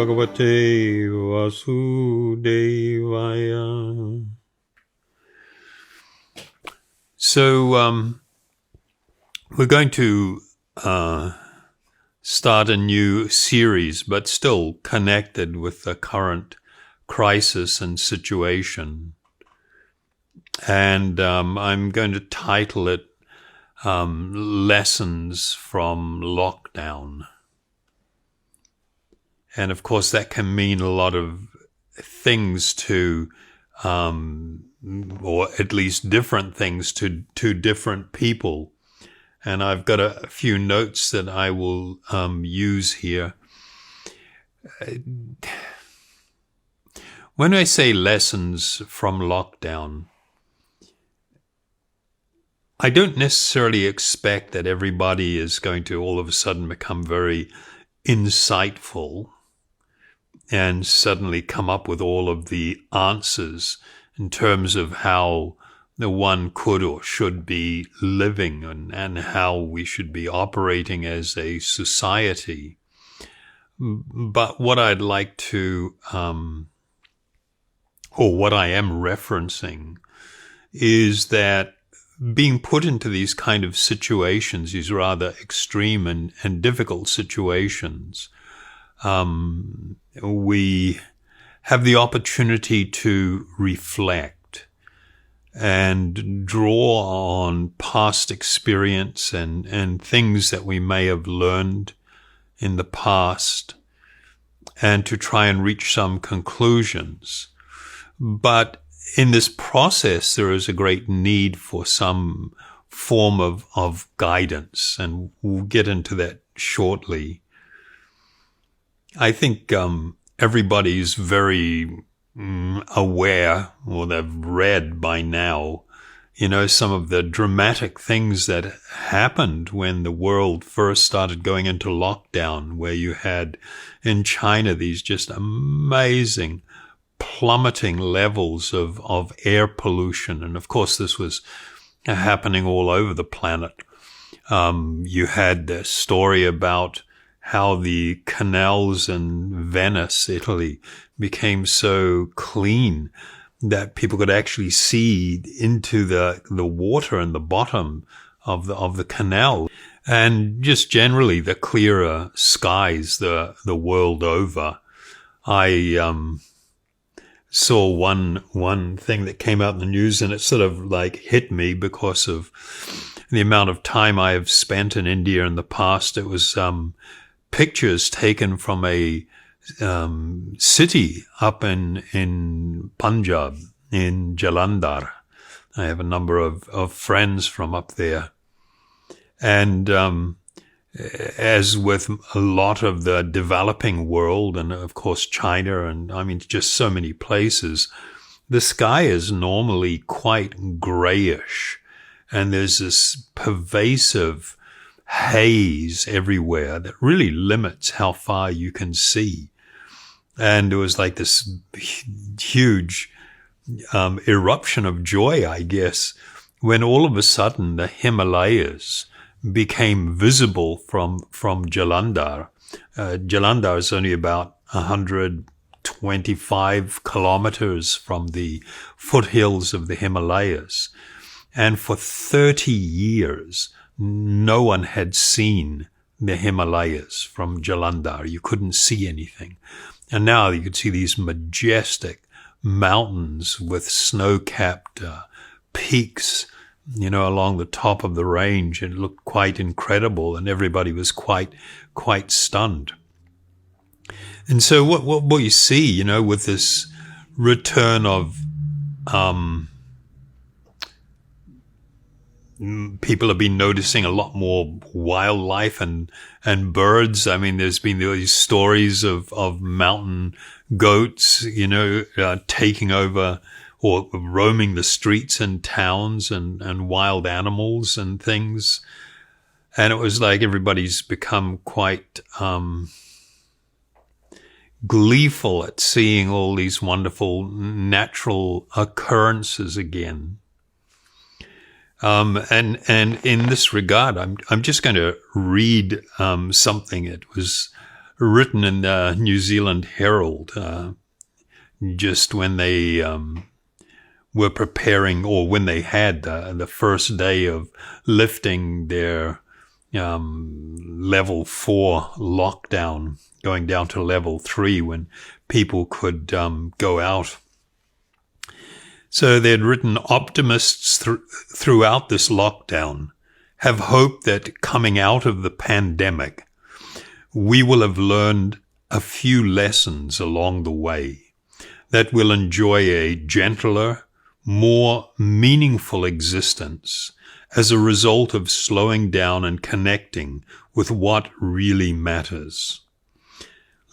Bhagavate Vasudevaya. So we're going to start a new series, but still connected with the current crisis and situation. And I'm going to title it Lessons from Lockdown. And of course, that can mean a lot of things to, or at least different things to different people. And I've got a few notes that I will use here. When I say lessons from lockdown, I don't necessarily expect that everybody is going to all of a sudden become very insightful and suddenly come up with all of the answers in terms of how the one could or should be living and how we should be operating as a society. But what I'd like to, or what I am referencing, is that being put into these kind of situations, these rather extreme and difficult situations, we have the opportunity to reflect and draw on past experience and things that we may have learned in the past and to try and reach some conclusions. But in this process, there is a great need for some form of guidance, and we'll get into that shortly. I think everybody's very aware, or they've read by now, some of the dramatic things that happened when the world first started going into lockdown, where you had in China these just amazing plummeting levels of air pollution. And of course, this was happening all over the planet. You had the story about how the canals in Venice, Italy, became so clean that people could actually see into the water in the bottom of the canal. And just generally the clearer skies the world over. I saw one thing that came out in the news, and it sort of like hit me because of the amount of time I have spent in India in the past. It was pictures taken from a city up in Punjab, in Jalandhar. I have a number of friends from up there. And as with a lot of the developing world, and of course China, and I mean just so many places, the sky is normally quite grayish, and there's this pervasive haze everywhere that really limits how far you can see. And it was like this huge eruption of joy, I guess, when all of a sudden the Himalayas became visible from Jalandhar. Jalandhar is only about 125 kilometers from the foothills of the Himalayas. And for 30 years, no one had seen the Himalayas from Jalandhar. You couldn't see anything. And now you could see these majestic mountains with snow-capped peaks, along the top of the range. It looked quite incredible, and everybody was quite stunned. And so what you see, with this return of people have been noticing a lot more wildlife and birds. I mean, there's been these stories of mountain goats, taking over or roaming the streets and towns and wild animals and things. And it was like everybody's become quite gleeful at seeing all these wonderful natural occurrences again. And in this regard, I'm just going to read something. It was written in the New Zealand Herald just when they were preparing, or when they had the first day of lifting their level 4 lockdown, going down to level 3 when people could go out. So they'd written, optimists throughout this lockdown have hope that coming out of the pandemic, we will have learned a few lessons along the way that will enjoy a gentler, more meaningful existence as a result of slowing down and connecting with what really matters.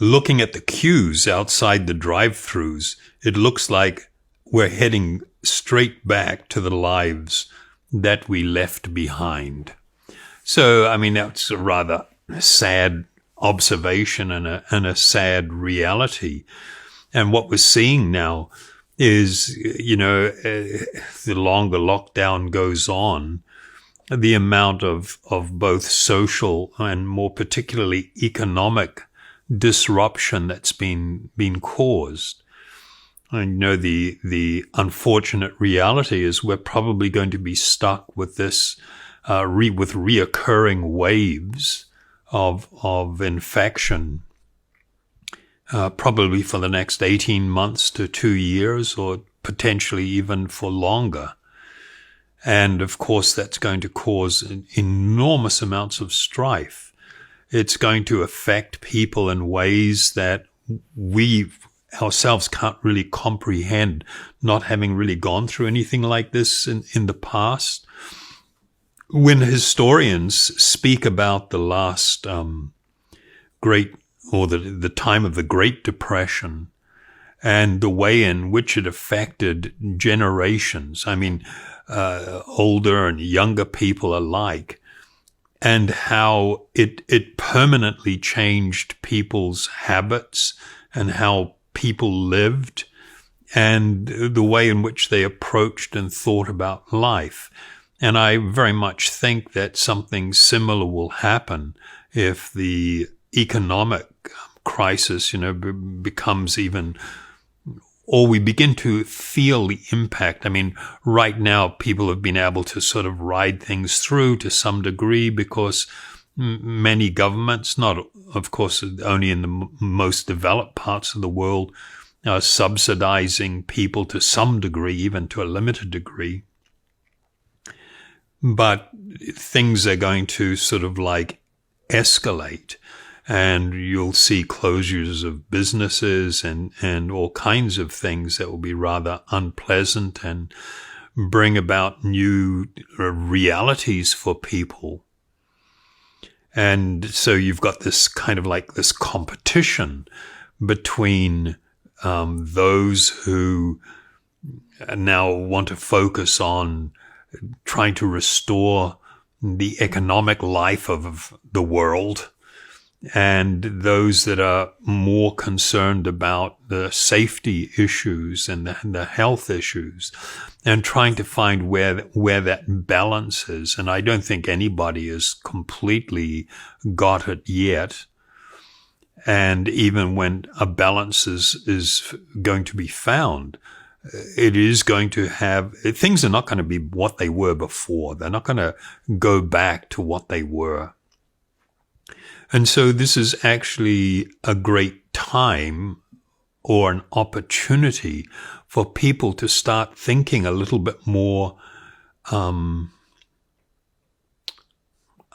Looking at the queues outside the drive-thrus, it looks like we're heading straight back to the lives that we left behind. So, I mean, that's a rather sad observation and a sad reality. And what we're seeing now is, the longer lockdown goes on, the amount of both social and more particularly economic disruption that's been caused. And the unfortunate reality is we're probably going to be stuck with this, with reoccurring waves of infection, probably for the next 18 months to 2 years, or potentially even for longer. And of course, that's going to cause enormous amounts of strife. It's going to affect people in ways that we ourselves can't really comprehend, not having really gone through anything like this in the past. When historians speak about the last the time of the Great Depression and the way in which it affected generations, I mean, older and younger people alike, and how it permanently changed people's habits and how people lived and the way in which they approached and thought about life. And I very much think that something similar will happen if the economic crisis, becomes even, or we begin to feel the impact. I mean, right now people have been able to sort of ride things through to some degree because many governments, not of course only in the most developed parts of the world, are subsidizing people to some degree, even to a limited degree. But things are going to sort of like escalate, and you'll see closures of businesses and all kinds of things that will be rather unpleasant and bring about new realities for people. And so you've got this kind of like this competition between those who now want to focus on trying to restore the economic life of the world, and those that are more concerned about the safety issues and the health issues, and trying to find where that balance is. And I don't think anybody has completely got it yet. And even when a balance is going to be found, it is going to have, things are not going to be what they were before. They're not going to go back to what they were. And so this is actually a great time or an opportunity for people to start thinking a little bit more, I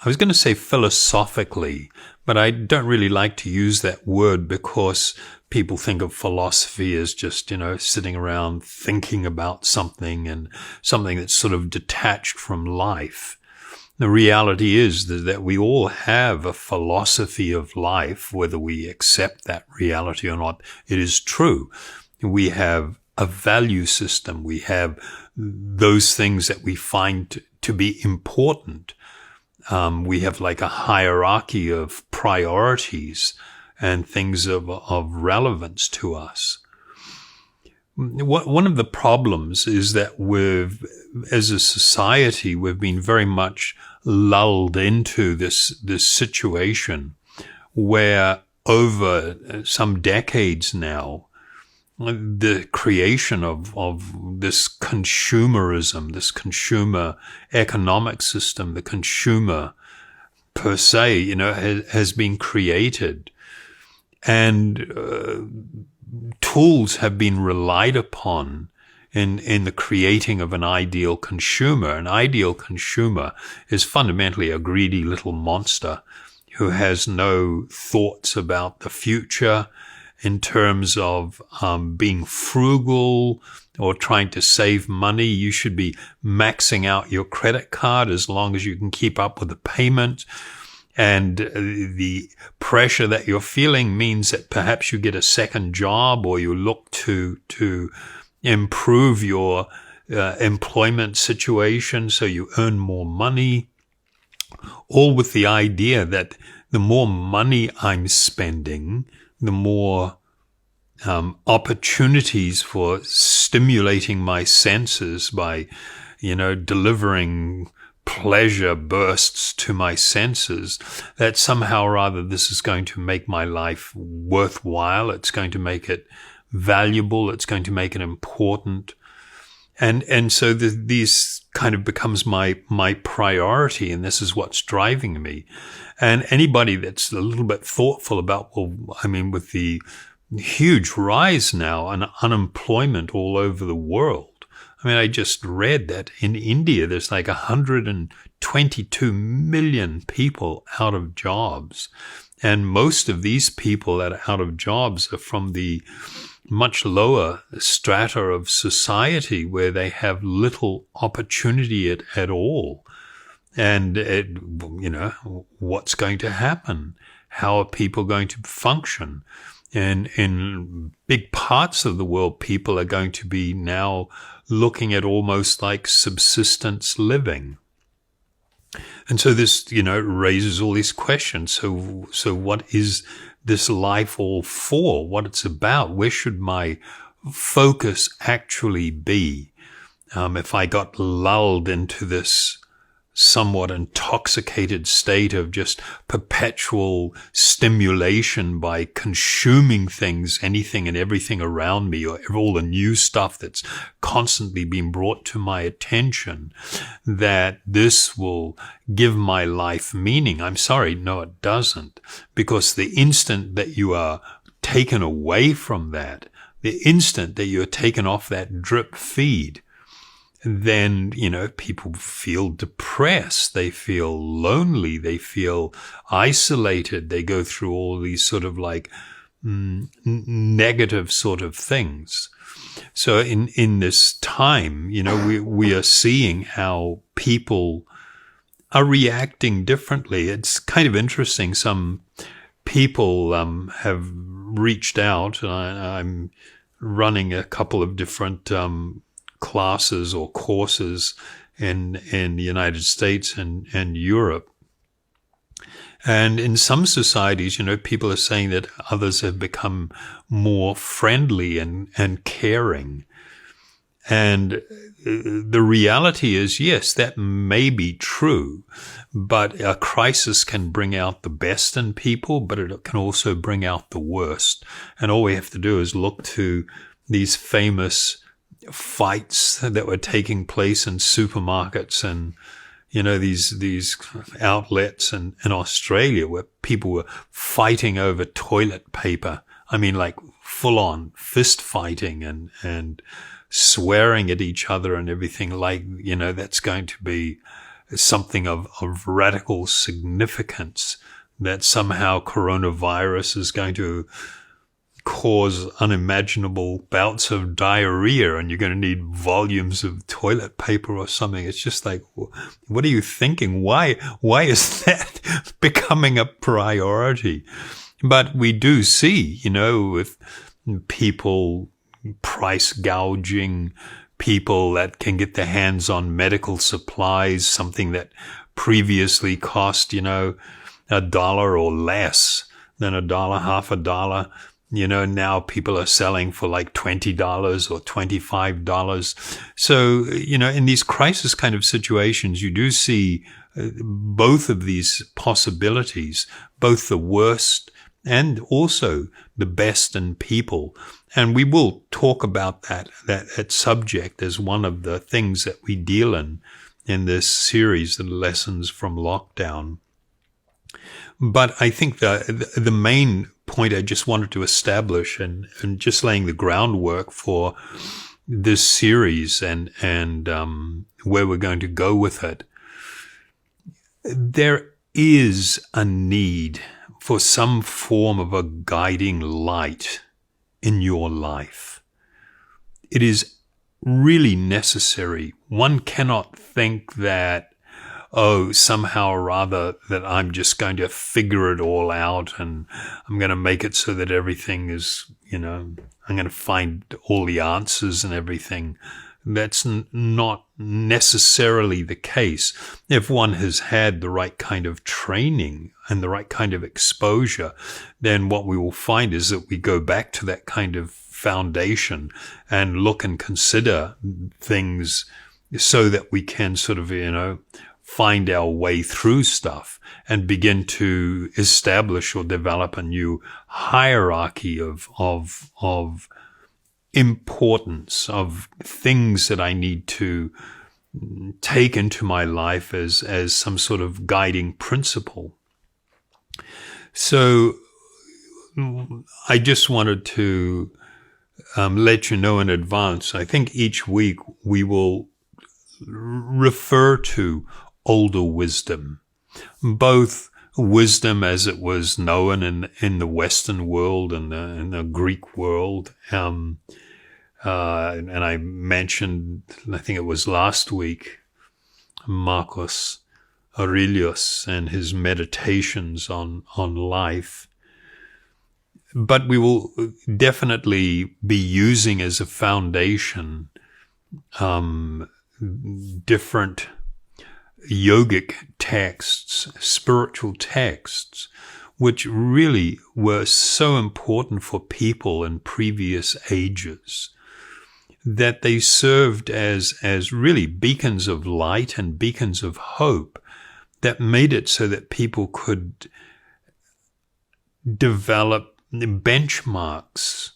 was going to say philosophically, but I don't really like to use that word because people think of philosophy as just, sitting around thinking about something and something that's sort of detached from life. The reality is that we all have a philosophy of life, whether we accept that reality or not. It is true. We have a value system. We have those things that we find to be important. We have like a hierarchy of priorities and things of relevance to us. One of the problems is that as a society, we've been very much lulled into this situation where over some decades now, the creation of this consumerism, this consumer economic system, the consumer per se, has been created. And tools have been relied upon in the creating of an ideal consumer. An ideal consumer is fundamentally a greedy little monster who has no thoughts about the future in terms of being frugal or trying to save money. You should be maxing out your credit card as long as you can keep up with the payment. And the pressure that you're feeling means that perhaps you get a second job, or you look to improve your employment situation so you earn more money, all with the idea that the more money I'm spending, the more opportunities for stimulating my senses by, delivering pleasure bursts to my senses, that somehow or other this is going to make my life worthwhile. It's going to make it valuable. It's going to make it important. And so these kind of becomes my priority, and this is what's driving me. And anybody that's a little bit thoughtful about, with the huge rise now in unemployment all over the world. I just read that in India, there's like 122 million people out of jobs. And most of these people that are out of jobs are from the much lower strata of society, where they have little opportunity at all. And, what's going to happen? How are people going to function? And in big parts of the world, people are going to be now looking at almost like subsistence living. And so this, raises all these questions. So what is this life all for? What it's about? Where should my focus actually be? If I got lulled into this somewhat intoxicated state of just perpetual stimulation by consuming things, anything and everything around me, or all the new stuff that's constantly being brought to my attention, that this will give my life meaning. I'm sorry, no, it doesn't. Because the instant that you are taken away from that, the instant that you're taken off that drip feed, then, people feel depressed, they feel lonely, they feel isolated, they go through all these sort of like negative sort of things. So in this time, we are seeing how people are reacting differently. It's kind of interesting. Some people have reached out. I'm running a couple of different classes or courses in the United States and Europe. And in some societies, people are saying that others have become more friendly and caring. And the reality is, yes, that may be true, but a crisis can bring out the best in people, but it can also bring out the worst. And all we have to do is look to these famous fights that were taking place in supermarkets and, these outlets in Australia where people were fighting over toilet paper. Like full on fist fighting and swearing at each other and everything, like, that's going to be something of radical significance, that somehow coronavirus is going to cause unimaginable bouts of diarrhea and you're going to need volumes of toilet paper or something. It's just like, what are you thinking? Why is that becoming a priority? But we do see, with people price gouging, people that can get their hands on medical supplies, something that previously cost, $1 or less than $1, half a dollar. Now people are selling for like $20 or $25. So, in these crisis kind of situations, you do see both of these possibilities, both the worst and also the best in people. And we will talk about that subject as one of the things that we deal in this series, the lessons from lockdown. But I think the main point I just wanted to establish, and just laying the groundwork for this series and where we're going to go with it, there is a need for some form of a guiding light in your life. It is really necessary. One cannot think that, somehow or other that I'm just going to figure it all out and I'm going to make it so that everything is, I'm going to find all the answers and everything. That's not necessarily the case. If one has had the right kind of training and the right kind of exposure, then what we will find is that we go back to that kind of foundation and look and consider things so that we can sort of, find our way through stuff and begin to establish or develop a new hierarchy of importance, of things that I need to take into my life as some sort of guiding principle. So I just wanted to let you know in advance. I think each week we will refer to older wisdom, both wisdom as it was known in the Western world and in the Greek world. And I mentioned, I think it was last week, Marcus Aurelius and his meditations on life. But we will definitely be using as a foundation different yogic texts, spiritual texts, which really were so important for people in previous ages, that they served as really beacons of light and beacons of hope that made it so that people could develop benchmarks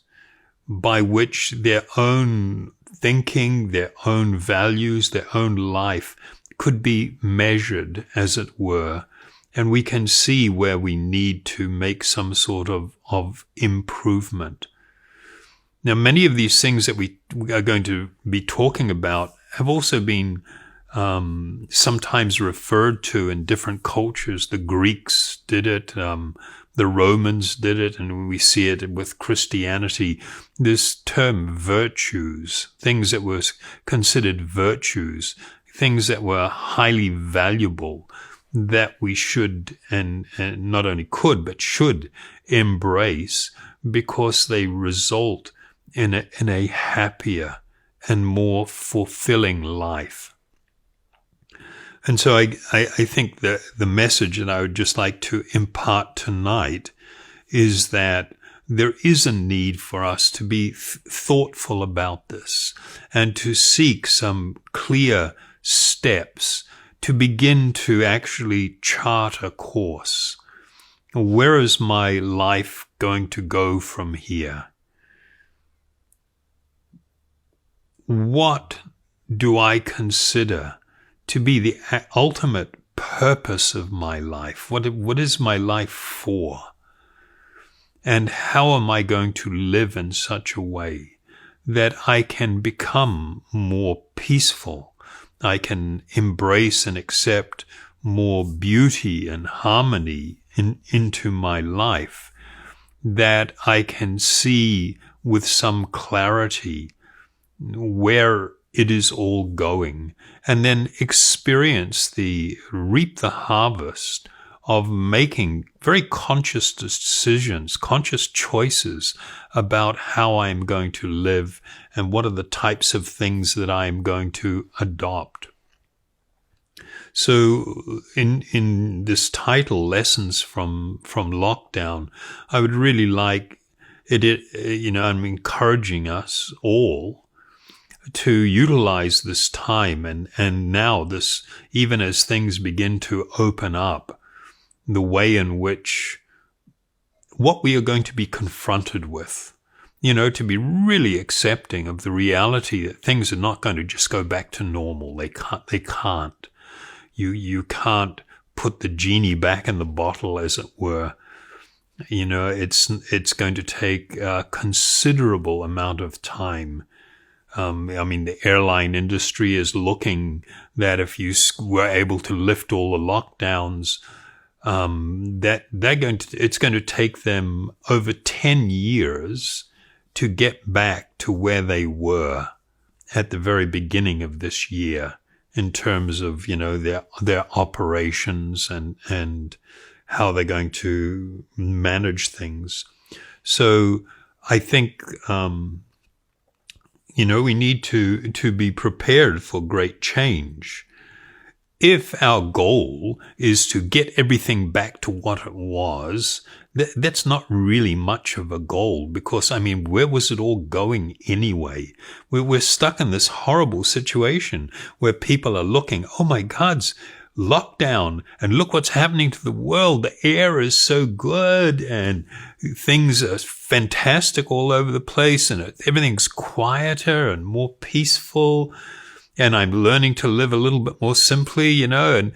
by which their own thinking, their own values, their own life could be measured, as it were, and we can see where we need to make some sort of improvement. Now, many of these things that we are going to be talking about have also been sometimes referred to in different cultures. The Greeks did it, the Romans did it, and we see it with Christianity. This term virtues, things that were considered virtues, things that were highly valuable, that we should and not only could but should embrace, because they result in a happier and more fulfilling life. And so I think that the message that I would just like to impart tonight is that there is a need for us to be thoughtful about this and to seek some clear steps to begin to actually chart a course. Where is my life going to go from here? What do I consider to be the ultimate purpose of my life? What is my life for? And how am I going to live in such a way that I can become more peaceful? I can embrace and accept more beauty and harmony into my life, that I can see with some clarity where it is all going, and then reap the harvest of making very conscious decisions, conscious choices about how I'm going to live and what are the types of things that I am going to adopt. So in this title, Lessons from Lockdown, I would really like I'm encouraging us all to utilize this time and now this, even as things begin to open up, the way in which what we are going to be confronted with. To be really accepting of the reality that things are not going to just go back to normal. They can't. You can't put the genie back in the bottle, as it were. It's going to take a considerable amount of time. The airline industry is looking that if you were able to lift all the lockdowns, it's going to take them over 10 years to get back to where they were at the very beginning of this year in terms of, their operations and how they're going to manage things. So I think, we need to be prepared for great change. If our goal is to get everything back to what it was, that's not really much of a goal because, where was it all going anyway? We're stuck in this horrible situation where people are looking, oh my God's lockdown, and look what's happening to the world. The air is so good and things are fantastic all over the place and everything's quieter and more peaceful. And I'm learning to live a little bit more simply, and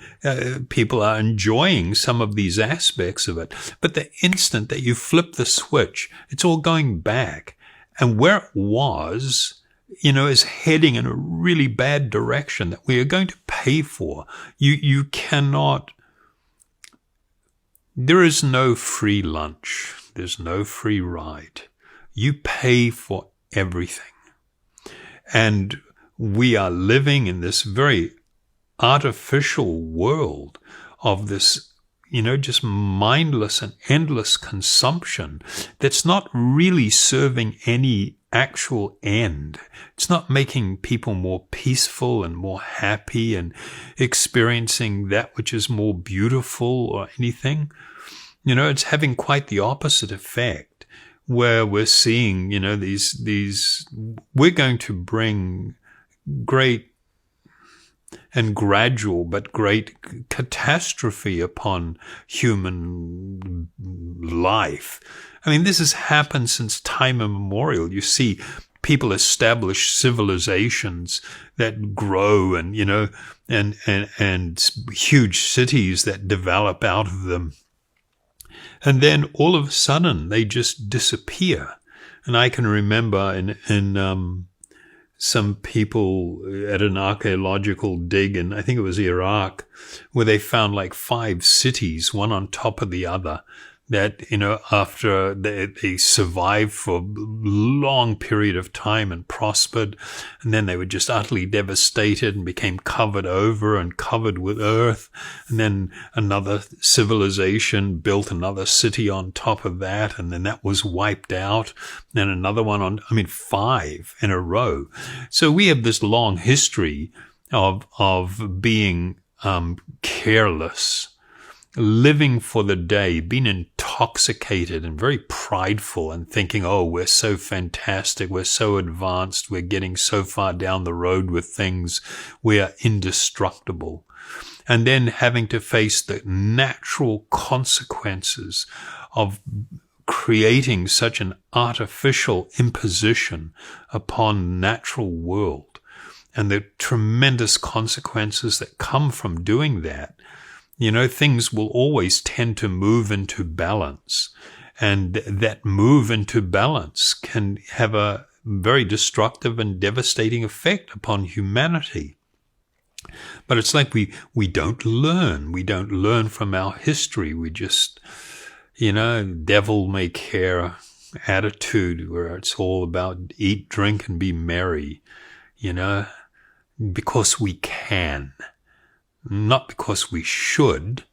people are enjoying some of these aspects of it. But the instant that you flip the switch, it's all going back. And where it was, is heading in a really bad direction that we are going to pay for. You cannot, there is no free lunch. There's no free ride. You pay for everything. And we are living in this very artificial world of this, just mindless and endless consumption that's not really serving any actual end. It's not making people more peaceful and more happy and experiencing that which is more beautiful or anything. It's having quite the opposite effect where we're seeing, we're going to bring great and gradual but great catastrophe upon human life. This has happened since time immemorial. You see people establish civilizations that grow and, and huge cities that develop out of them. And then all of a sudden they just disappear. And I can remember in some people at an archaeological dig in, I think it was Iraq, where they found like 5 cities, one on top of the other, that, after they survived for a long period of time and prospered, and then they were just utterly devastated and became covered over and covered with earth. And then another civilization built another city on top of that, and then that was wiped out. Then another one on, 5 in a row. So we have this long history of being careless, living for the day, being intoxicated and very prideful and thinking, oh, we're so fantastic, we're so advanced, we're getting so far down the road with things, we are indestructible. And then having to face the natural consequences of creating such an artificial imposition upon the natural world and the tremendous consequences that come from doing that. Things will always tend to move into balance, and that move into balance can have a very destructive and devastating effect upon humanity. But it's like we don't learn. We don't learn from our history. We just, devil may care attitude where it's all about eat, drink, and be merry, because we can. Not because we should,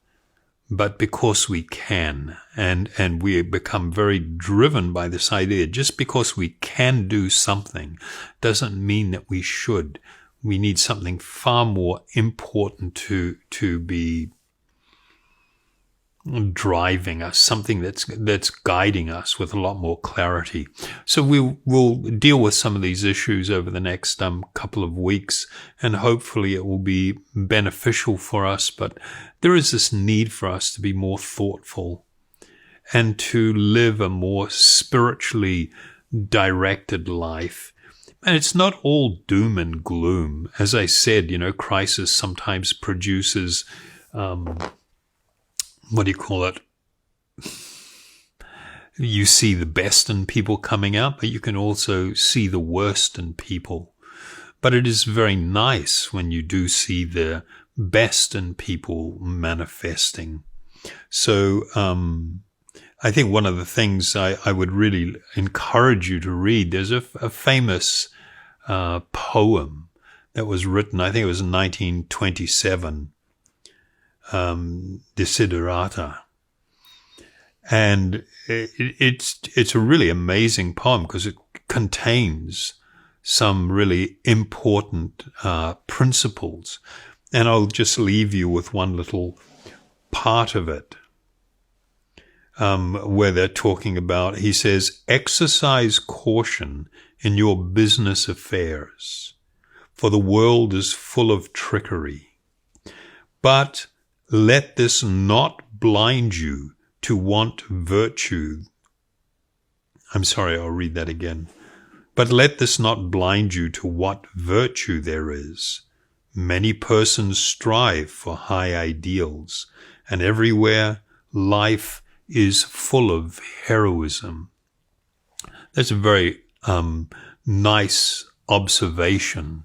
but because we can. And we become very driven by this idea. Just because we can do something doesn't mean that we should. We need something far more important to be driving us, something that's guiding us with a lot more clarity. So we'll deal with some of these issues over the next couple of weeks, and hopefully it will be beneficial for us. But there is this need for us to be more thoughtful and to live a more spiritually directed life. And it's not all doom and gloom. As I said, crisis sometimes produces, you see the best in people coming out, but you can also see the worst in people. But it is very nice when you do see the best in people manifesting. So I think one of the things I would really encourage you to read, there's a famous poem that was written, I think it was in 1927, Desiderata. And it's a really amazing poem because it contains some really important principles. And I'll just leave you with one little part of it, where they're talking about, he says, exercise caution in your business affairs, for the world is full of trickery. But let this not blind you to want virtue. I'm sorry, I'll read that again. But let this not blind you to what virtue there is. Many persons strive for high ideals, and everywhere life is full of heroism. That's a very nice observation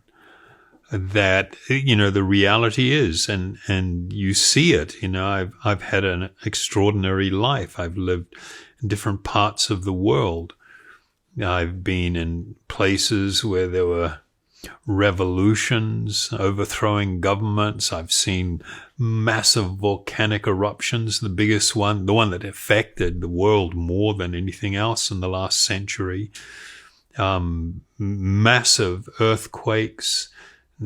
that, the reality is, and you see it. I've had an extraordinary life. I've lived in different parts of the world. I've been in places where there were revolutions, overthrowing governments. I've seen massive volcanic eruptions, the biggest one, the one that affected the world more than anything else in the last century. Massive earthquakes,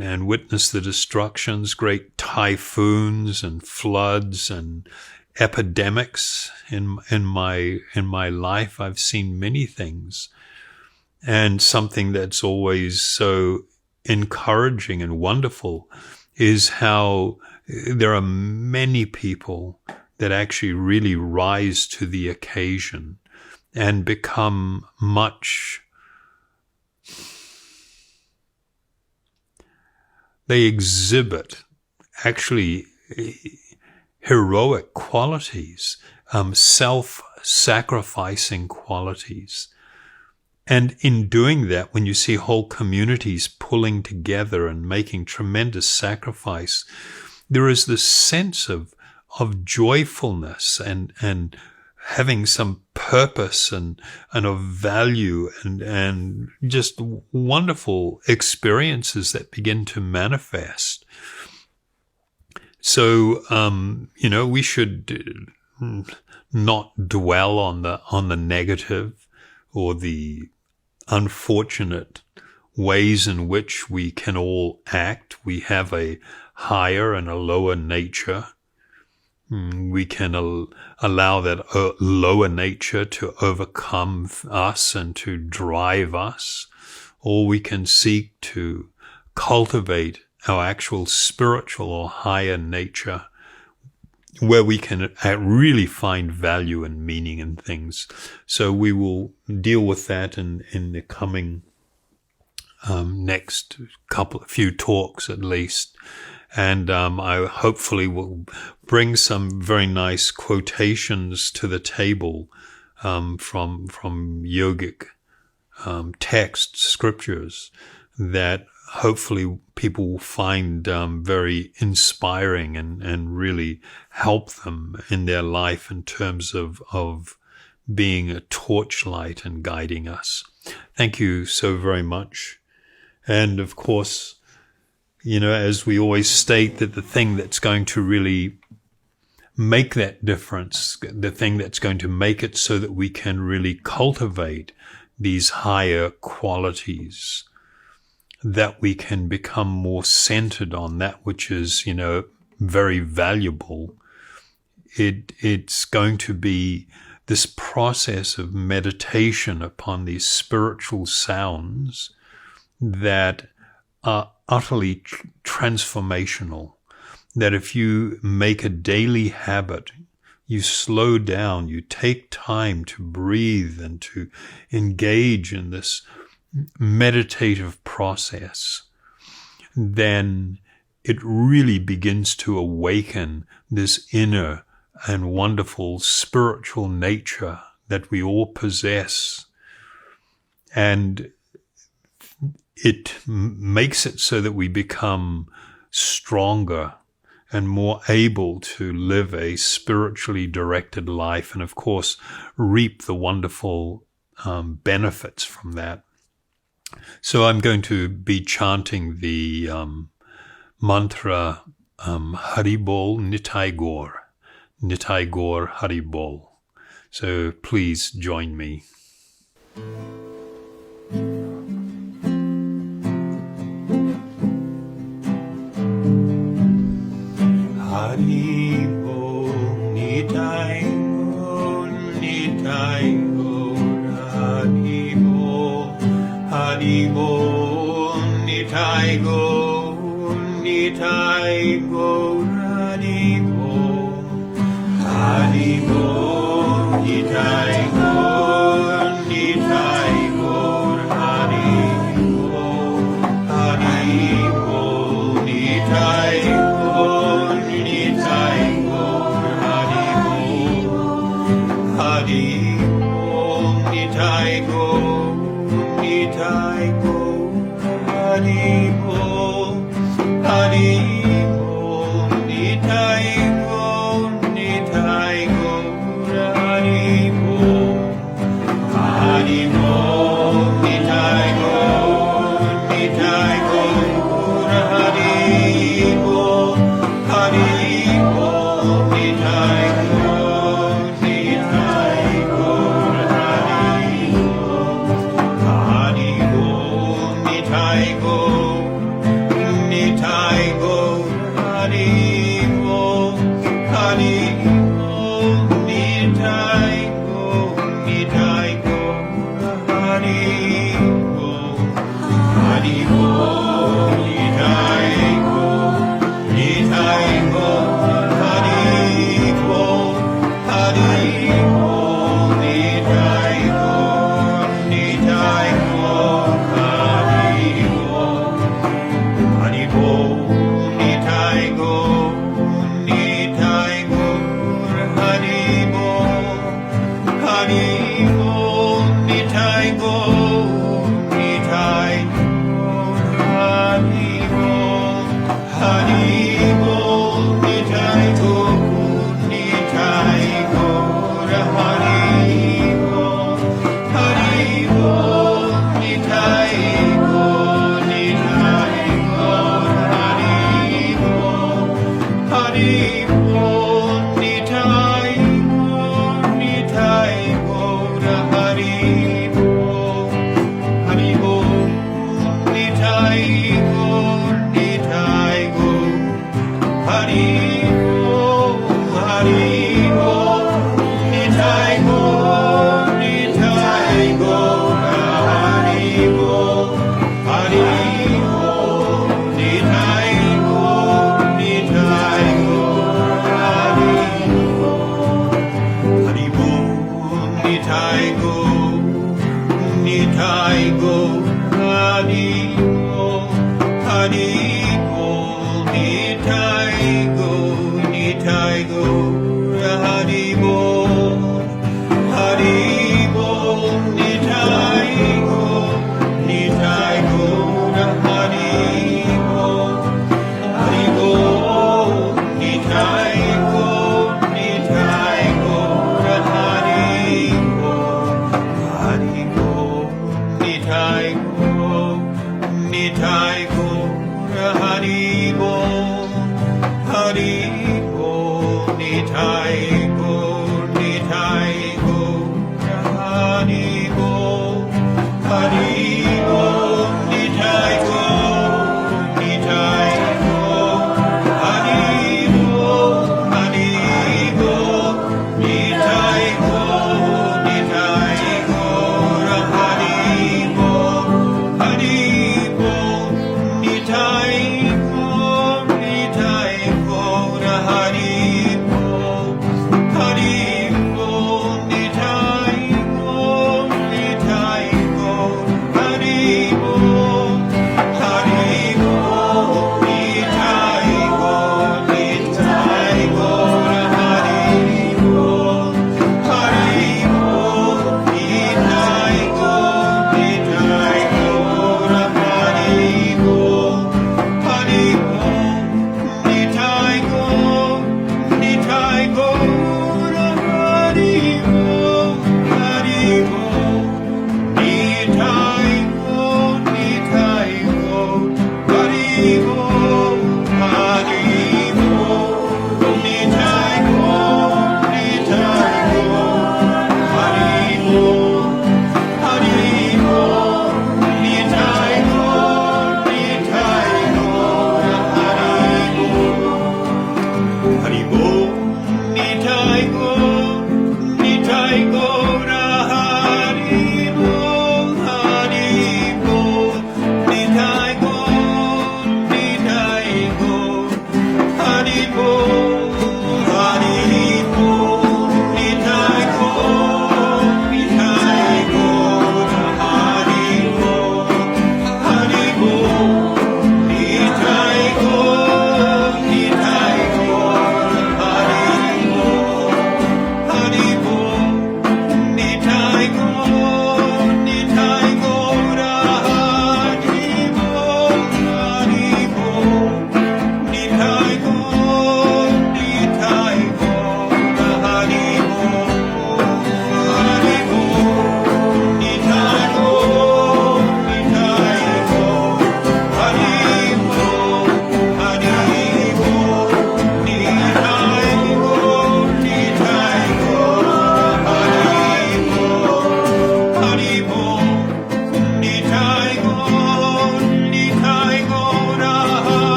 and witnessed the destructions, great typhoons and floods and epidemics in my life. I've seen many things. And something that's always so encouraging and wonderful is how there are many people that actually really rise to the occasion and become they exhibit actually heroic qualities, self-sacrificing qualities. And in doing that, when you see whole communities pulling together and making tremendous sacrifice, there is this sense of joyfulness and having some purpose and of value and just wonderful experiences that begin to manifest. So, we should not dwell on the negative or the unfortunate ways in which we can all act. We have a higher and a lower nature. We can allow that lower nature to overcome us and to drive us, or we can seek to cultivate our actual spiritual or higher nature, where we can really find value and meaning in things. So we will deal with that in the coming next few talks at least. And I hopefully will bring some very nice quotations to the table from yogic texts, scriptures, that hopefully people will find very inspiring and really help them in their life in terms of being a torchlight and guiding us. Thank you so very much. And of course, as we always state, that the thing that's going to really make that difference, the thing that's going to make it so that we can really cultivate these higher qualities, that we can become more centered on that which is, very valuable. It's going to be this process of meditation upon these spiritual sounds that are utterly transformational. That if you make a daily habit you slow down, you take time to breathe and to engage in this meditative process, then it really begins to awaken this inner and wonderful spiritual nature that we all possess. And it makes it so that we become stronger and more able to live a spiritually directed life, and of course reap the wonderful benefits from that. So I'm going to be chanting the mantra Hari Bol Nitai Gaur, Nitai Gaur Hari Bol. So please join me. Hari Bol Nitai Gaur, Nitai Gaur Hari Bol, Hari Bol Nitai Gaur, Nitai Gaur Hari Bol, Hari Bol Nitai Gaur, Nitai Gaur Hari Bol, Hari Bol Nitai Gaur, Nitai Gaur Hari Bol, Hari Bol Nitai Gaur, Nitai Gaur Hari Bol, Hari Bol Nitai Gaur, Nitai Gaur Hari Bol, Hari Bol Nitai Gaur, Nitai Gaur Hari Bol, Hari Bol Nitai Gaur, Nitai Gaur Hari Bol, Hari Bol Nitai Gaur, Nitai Gaur Hari Bol, Hari Bol Nitai Gaur, Nitai Gaur Hari Bol, Hari Bol Nitai Gaur, Nitai Gaur Hari Bol, Hari Bol Nitai Gaur, Nitai Gaur Hari Bol, Hari Bol Nitai Gaur, Nitai Gaur Hari Bol, Hari Bol Nitai Gaur, Nitai Gaur Hari Bol, Hari Bol Nitai Gaur, Nitai Gaur Hari Bol, Hari Bol Nitai Gaur, Nitai Gaur Hari Bol, Hari Bol Nitai Gaur, Nitai Gaur Hari Bol, Hari Bol Nitai Gaur, Nitai Gaur Hari Bol, Hari Bol Nitai Gaur, Nitai Gaur Hari Bol, Hari Bol Nitai Gaur, Nitai Gaur Hari Bol, Hari Bol Nitai Gaur, Nitai Gaur Hari Bol, Hari Bol Nitai Gaur, Nitai Gaur Hari Bol, Hari Bol Nitai Gaur, Nitai Gaur Hari Bol, Hari Bol Nitai Gaur, Nitai Gaur Hari Bol, Hari Bol Nitai Gaur, Nitai Gaur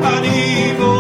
an evil